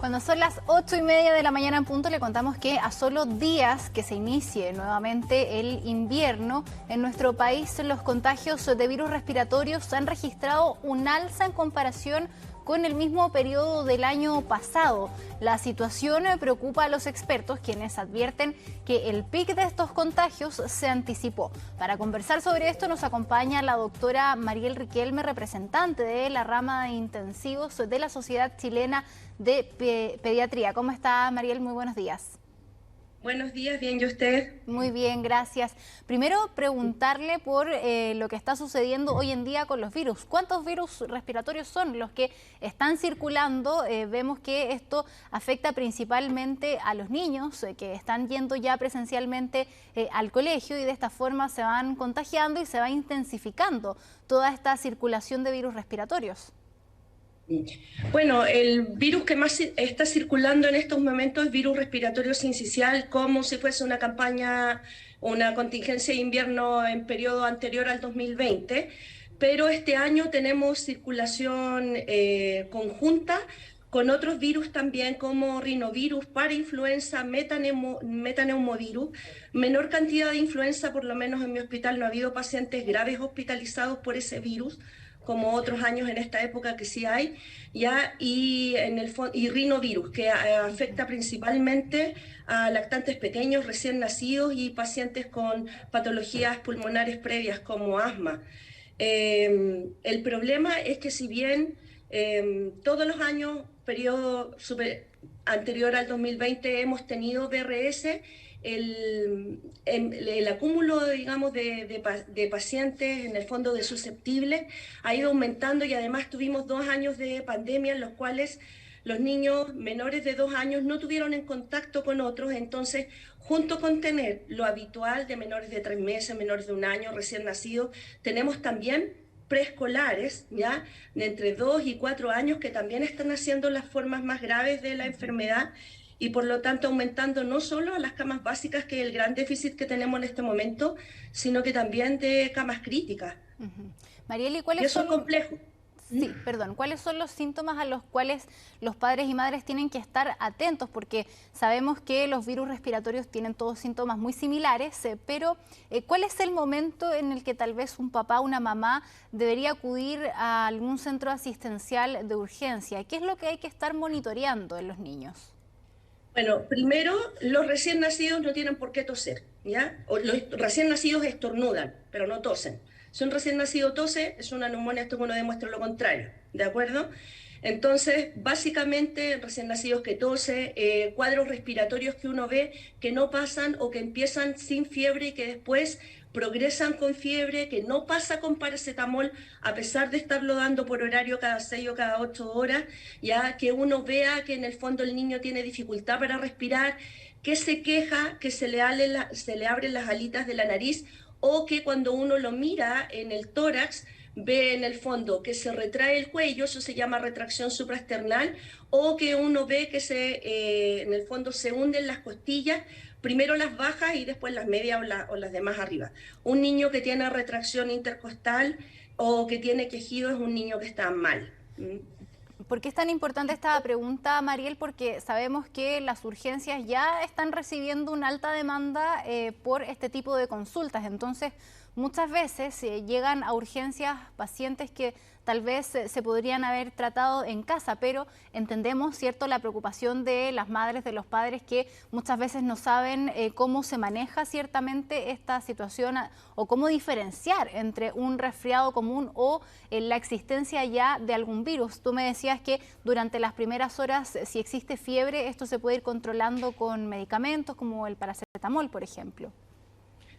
Cuando son las 8:30 de la mañana en punto, le contamos que a solo días que se inicie nuevamente el invierno, en nuestro país los contagios de virus respiratorios han registrado un alza en comparación con el mismo periodo del año pasado. La situación preocupa a los expertos, quienes advierten que el pic de estos contagios se anticipó. Para conversar sobre esto nos acompaña la doctora Mariel Riquelme, representante de la rama de intensivos de la Sociedad Chilena de Pediatría. ¿Cómo está, Mariel? Muy buenos días. Buenos días, bien, ¿y usted? Muy bien, gracias. Primero, preguntarle por lo que está sucediendo hoy en día con los virus. ¿Cuántos virus respiratorios son los que están circulando? Vemos que esto afecta principalmente a los niños que están yendo ya presencialmente al colegio, y de esta forma se van contagiando y se va intensificando toda esta circulación de virus respiratorios. Bueno, el virus que más está circulando en estos momentos es virus respiratorio sincicial, como si fuese una campaña, una contingencia de invierno en periodo anterior al 2020, pero este año tenemos circulación conjunta con otros virus también, como rinovirus, parainfluenza, metaneumovirus, menor cantidad de influenza. Por lo menos en mi hospital no ha habido pacientes graves hospitalizados por ese virus, como otros años en esta época que sí hay, ya, y rinovirus, que afecta principalmente a lactantes pequeños, recién nacidos y pacientes con patologías pulmonares previas como asma. El problema es que si bien todos los años, periodo anterior al 2020, hemos tenido BRS, el acúmulo, digamos, de pacientes, en el fondo de susceptibles, ha ido aumentando, y además tuvimos 2 años de pandemia en los cuales los niños menores de 2 años no tuvieron en contacto con otros. Entonces, junto con tener lo habitual de menores de 3 meses, menores de 1 año, recién nacidos, tenemos también preescolares, ya, de entre 2 y 4 años, que también están haciendo las formas más graves de la enfermedad, y por lo tanto aumentando no solo a las camas básicas, que es el gran déficit que tenemos en este momento, sino que también de camas críticas. Mariel, ¿y Y cuáles eso son? es complejo. Sí, perdón. ¿Cuáles son los síntomas a los cuales los padres y madres tienen que estar atentos? Porque sabemos que los virus respiratorios tienen todos síntomas muy similares, pero ¿cuál es el momento en el que tal vez un papá o una mamá debería acudir a algún centro asistencial de urgencia? ¿Qué es lo que hay que estar monitoreando en los niños? Bueno, primero, los recién nacidos no tienen por qué toser, ¿ya? O los recién nacidos estornudan, pero no tosen. Si un recién nacido tose, es una neumonía, esto que uno demuestra lo contrario, ¿de acuerdo? Entonces, básicamente, recién nacidos que tose, cuadros respiratorios que uno ve que no pasan o que empiezan sin fiebre y que después progresan con fiebre, que no pasa con paracetamol, a pesar de estarlo dando por horario cada 6 o cada 8 horas, ya que uno vea que en el fondo el niño tiene dificultad para respirar, que se queja, que se le abren las alitas de la nariz, o que cuando uno lo mira en el tórax, ve en el fondo que se retrae el cuello, eso se llama retracción supraesternal, o que uno ve que en el fondo se hunden las costillas, primero las bajas y después las medias o las demás arriba. Un niño que tiene retracción intercostal o que tiene quejido es un niño que está mal. ¿Por qué es tan importante esta pregunta, Mariel? Porque sabemos que las urgencias ya están recibiendo una alta demanda por este tipo de consultas. Entonces, muchas veces llegan a urgencias pacientes que tal vez se podrían haber tratado en casa, pero entendemos, ¿cierto?, la preocupación de las madres, de los padres, que muchas veces no saben cómo se maneja ciertamente esta situación o cómo diferenciar entre un resfriado común o la existencia ya de algún virus. Tú me decías que durante las primeras horas, si existe fiebre, esto se puede ir controlando con medicamentos como el paracetamol, por ejemplo.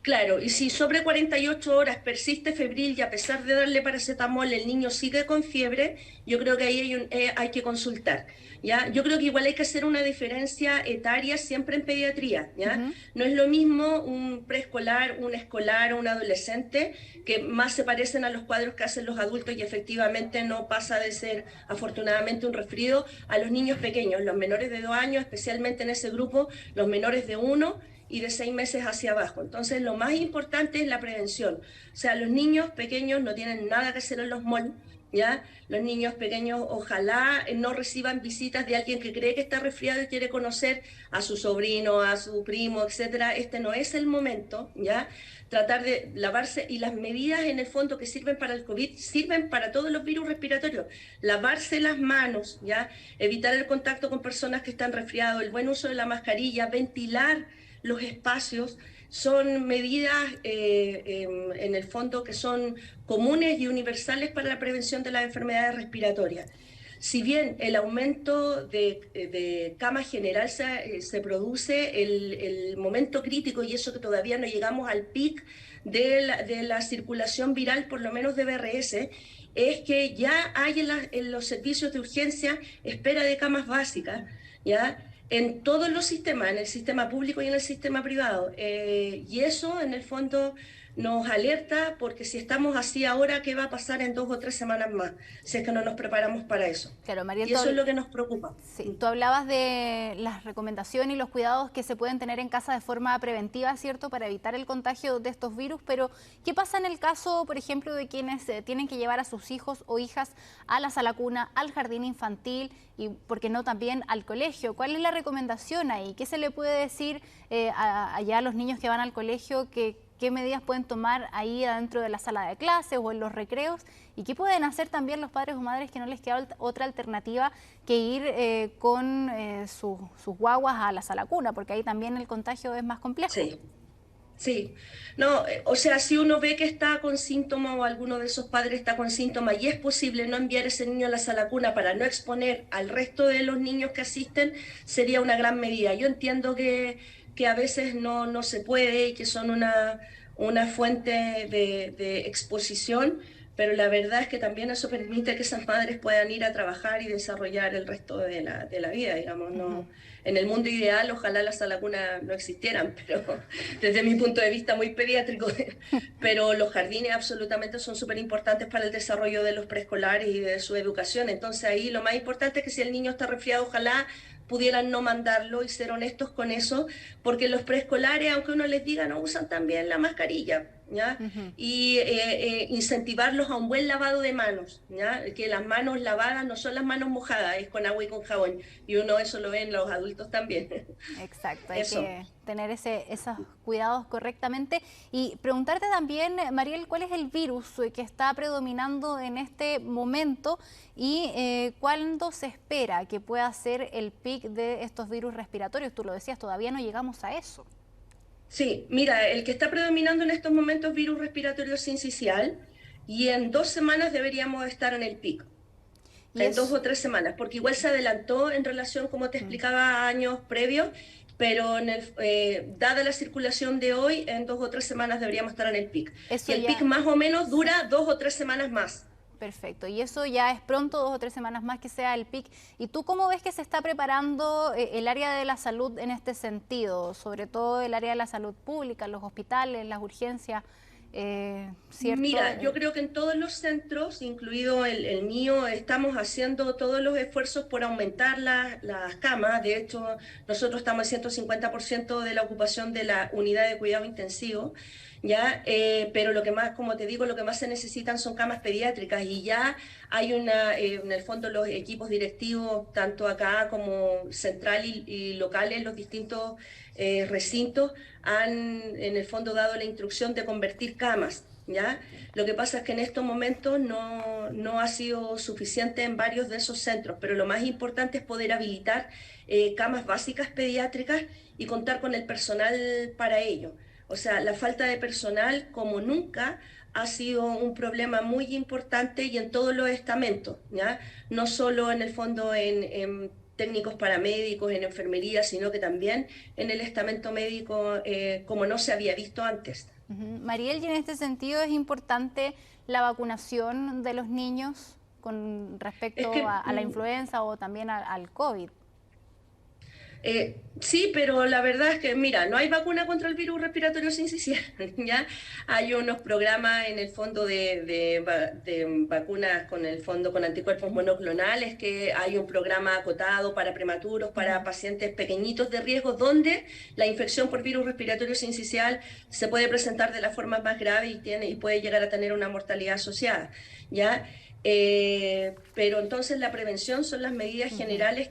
Claro, y si sobre 48 horas persiste febril y a pesar de darle paracetamol el niño sigue con fiebre, yo creo que ahí hay que consultar, ¿ya? Yo creo que igual hay que hacer una diferencia etaria siempre en pediatría, ¿ya? No es lo mismo un preescolar, un escolar o un adolescente, que más se parecen a los cuadros que hacen los adultos y efectivamente no pasa de ser afortunadamente un resfrío, a los niños pequeños, los menores de 2 años, especialmente en ese grupo, los menores de 1 y de 6 meses hacia abajo. Entonces, lo más importante es la prevención. O sea, los niños pequeños no tienen nada que hacer en los malls, ¿ya? Los niños pequeños ojalá no reciban visitas de alguien que cree que está resfriado y quiere conocer a su sobrino, a su primo, etcétera. Este no es el momento, ¿ya? Tratar de lavarse, y las medidas en el fondo que sirven para el COVID sirven para todos los virus respiratorios. Lavarse las manos, ¿ya? Evitar el contacto con personas que están resfriados, el buen uso de la mascarilla, ventilar los espacios, son medidas en el fondo que son comunes y universales para la prevención de las enfermedades respiratorias. Si bien el aumento de cama general se produce, el momento crítico, y eso que todavía no llegamos al pic de la circulación viral, por lo menos de BRS, es que ya hay en los servicios de urgencia espera de camas básicas, ¿ya? En todos los sistemas, en el sistema público y en el sistema privado. Y eso, en el fondo, nos alerta porque si estamos así ahora, ¿qué va a pasar en 2 o 3 semanas más? Si es que no nos preparamos para eso. Claro, Mariel, Y eso es lo que nos preocupa. sí, tú hablabas de las recomendaciones y los cuidados que se pueden tener en casa de forma preventiva, ¿cierto?, para evitar el contagio de estos virus, pero ¿qué pasa en el caso, por ejemplo, de quienes tienen que llevar a sus hijos o hijas a la sala cuna, al jardín infantil y, por qué no, también al colegio? ¿Cuál es la recomendación ahí? ¿Qué se le puede decir allá a los niños que van al colegio? ¿Qué medidas pueden tomar ahí adentro de la sala de clases o en los recreos? ¿Y qué pueden hacer también los padres o madres que no les queda otra alternativa que ir con sus guaguas a la sala cuna? Porque ahí también el contagio es más complejo. Sí. Sí, no, o sea, si uno ve que está con síntomas o alguno de esos padres está con síntomas y es posible no enviar ese niño a la sala cuna para no exponer al resto de los niños que asisten, sería una gran medida. Yo entiendo que a veces no se puede y que son una fuente de exposición, pero la verdad es que también eso permite que esas madres puedan ir a trabajar y desarrollar el resto de la vida, digamos, ¿no? En el mundo ideal, ojalá las sala cuna no existieran, pero desde mi punto de vista muy pediátrico, pero los jardines absolutamente son súper importantes para el desarrollo de los preescolares y de su educación. Entonces ahí lo más importante es que si el niño está resfriado, ojalá pudieran no mandarlo y ser honestos con eso, porque los preescolares, aunque uno les diga, no usan también la mascarilla, ¿ya? Y incentivarlos a un buen lavado de manos, ¿ya? Que las manos lavadas no son las manos mojadas, es con agua y con jabón, y uno eso lo ve en los adultos también. Exacto, hay Eso. que tener esos cuidados correctamente. Y preguntarte también, Mariel, ¿cuál es el virus que está predominando en este momento y cuándo se espera que pueda ser el pic de estos virus respiratorios? Tú lo decías, todavía no llegamos a eso. Sí, mira, el que está predominando en estos momentos es virus respiratorio sincicial, y en 2 semanas deberíamos estar en el pico. Y En dos es, o tres semanas, porque igual se adelantó en relación, como te explicaba, a años previos, pero dada la circulación de hoy, en 2 o 3 semanas deberíamos estar en el pic. Y eso el pic ya, más o menos dura 2 o 3 semanas más. perfecto. Y eso ya es pronto, 2 o 3 semanas más que sea el pic. ¿Y tú cómo ves que se está preparando el área de la salud en este sentido? Sobre todo el área de la salud pública, los hospitales, las urgencias, ¿cierto? Mira, yo creo que en todos los centros, incluido el mío, estamos haciendo todos los esfuerzos por aumentar las camas. De hecho, nosotros estamos en 150% de la ocupación de la unidad de cuidado intensivo, ¿ya? Pero lo que más, como te digo, lo que más se necesitan son camas pediátricas, y ya hay en el fondo los equipos directivos, tanto acá como central y locales, los distintos recintos, han en el fondo dado la instrucción de convertir camas, ¿ya? Lo que pasa es que en estos momentos no ha sido suficiente en varios de esos centros, pero lo más importante es poder habilitar camas básicas pediátricas y contar con el personal para ello. O sea, la falta de personal, como nunca, ha sido un problema muy importante y en todos los estamentos, ¿ya? No solo en el fondo en técnicos paramédicos, en enfermería, sino que también en el estamento médico, como no se había visto antes. Mariel, y en este sentido es importante la vacunación de los niños con Es respecto que a la influenza o también al COVID. Sí, pero la verdad es que, mira, no hay vacuna contra el virus respiratorio sincicial, ¿ya? Hay unos programas en el fondo de vacunas con el fondo con anticuerpos monoclonales, que hay un programa acotado para prematuros, para pacientes pequeñitos de riesgo, donde la infección por virus respiratorio sincicial se puede presentar de la forma más grave y puede llegar a tener una mortalidad asociada, ¿ya? Pero entonces la prevención son las medidas generales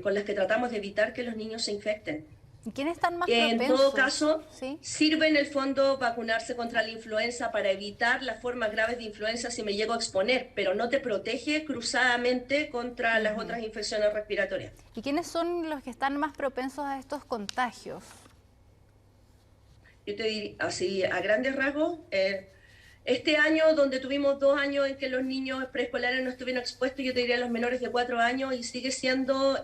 con las que tratamos de evitar que los niños se infecten. ¿Quiénes están más En todo propensos? caso, ¿Sí? sirve en el fondo vacunarse contra la influenza para evitar las formas graves de influenza si me llego a exponer, pero no te protege cruzadamente contra las otras infecciones respiratorias. ¿Y quiénes son los que están más propensos a estos contagios? Yo te diría, así a grandes rasgos, este año donde tuvimos 2 años en que los niños preescolares no estuvieron expuestos, yo te diría los menores de 4 años, y sigue siendo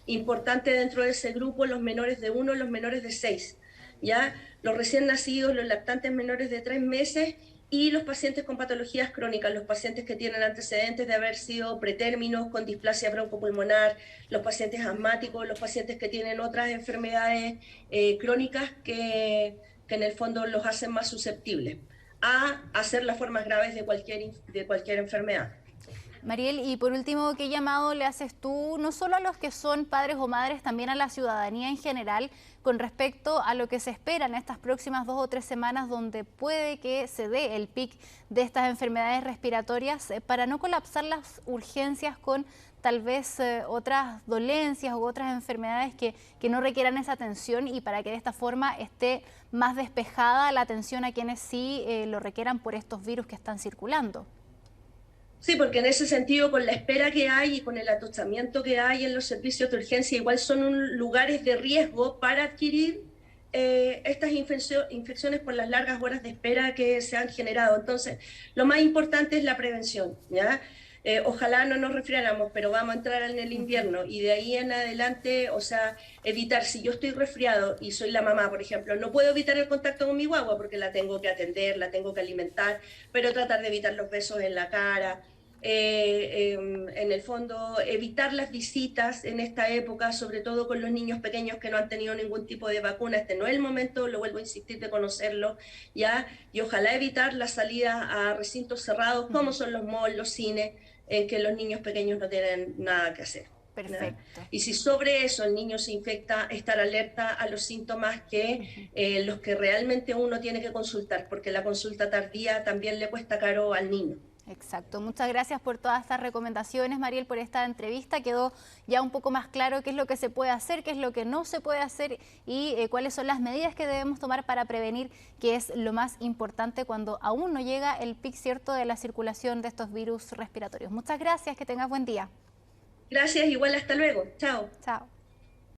importante dentro de ese grupo los menores de 1, los menores de 6, ¿ya? Los recién nacidos, los lactantes menores de 3 meses y los pacientes con patologías crónicas, los pacientes que tienen antecedentes de haber sido pretérminos con displasia broncopulmonar, los pacientes asmáticos, los pacientes que tienen otras enfermedades crónicas que en el fondo los hacen más susceptibles a hacer las formas graves de cualquier enfermedad. Mariel, y por último, ¿qué llamado le haces tú, no solo a los que son padres o madres, también a la ciudadanía en general, con respecto a lo que se espera en estas próximas 2 o 3 semanas, donde puede que se dé el pic de estas enfermedades respiratorias, para no colapsar las urgencias con tal vez otras dolencias u otras enfermedades que no requieran esa atención, y para que de esta forma esté más despejada la atención a quienes sí lo requieran por estos virus que están circulando? Sí, porque en ese sentido, con la espera que hay y con el atostamiento que hay en los servicios de urgencia, igual son lugares de riesgo para adquirir estas infecciones por las largas horas de espera que se han generado. Entonces, lo más importante es la prevención, ¿ya? Ojalá no nos resfriáramos, pero vamos a entrar en el invierno y de ahí en adelante, o sea, evitar, si yo estoy resfriado y soy la mamá, por ejemplo, no puedo evitar el contacto con mi guagua porque la tengo que atender, la tengo que alimentar, pero tratar de evitar los besos en la cara. En el fondo, evitar las visitas en esta época, sobre todo con los niños pequeños que no han tenido ningún tipo de vacuna. Este no es el momento, lo vuelvo a insistir, de conocerlo, ¿ya? Y ojalá evitar las salidas a recintos cerrados, como son los malls, los cines, en que los niños pequeños no tienen nada que hacer. Perfecto. Y si sobre eso el niño se infecta, estar alerta a los síntomas que los que realmente uno tiene que consultar, porque la consulta tardía también le cuesta caro al niño. Exacto. Muchas gracias por todas estas recomendaciones, Mariel, por esta entrevista. Quedó ya un poco más claro qué es lo que se puede hacer, qué es lo que no se puede hacer y cuáles son las medidas que debemos tomar para prevenir, que es lo más importante cuando aún no llega el pic, ¿cierto?, de la circulación de estos virus respiratorios. Muchas gracias, que tengas buen día. Gracias, igual, hasta luego. Chao. Chao.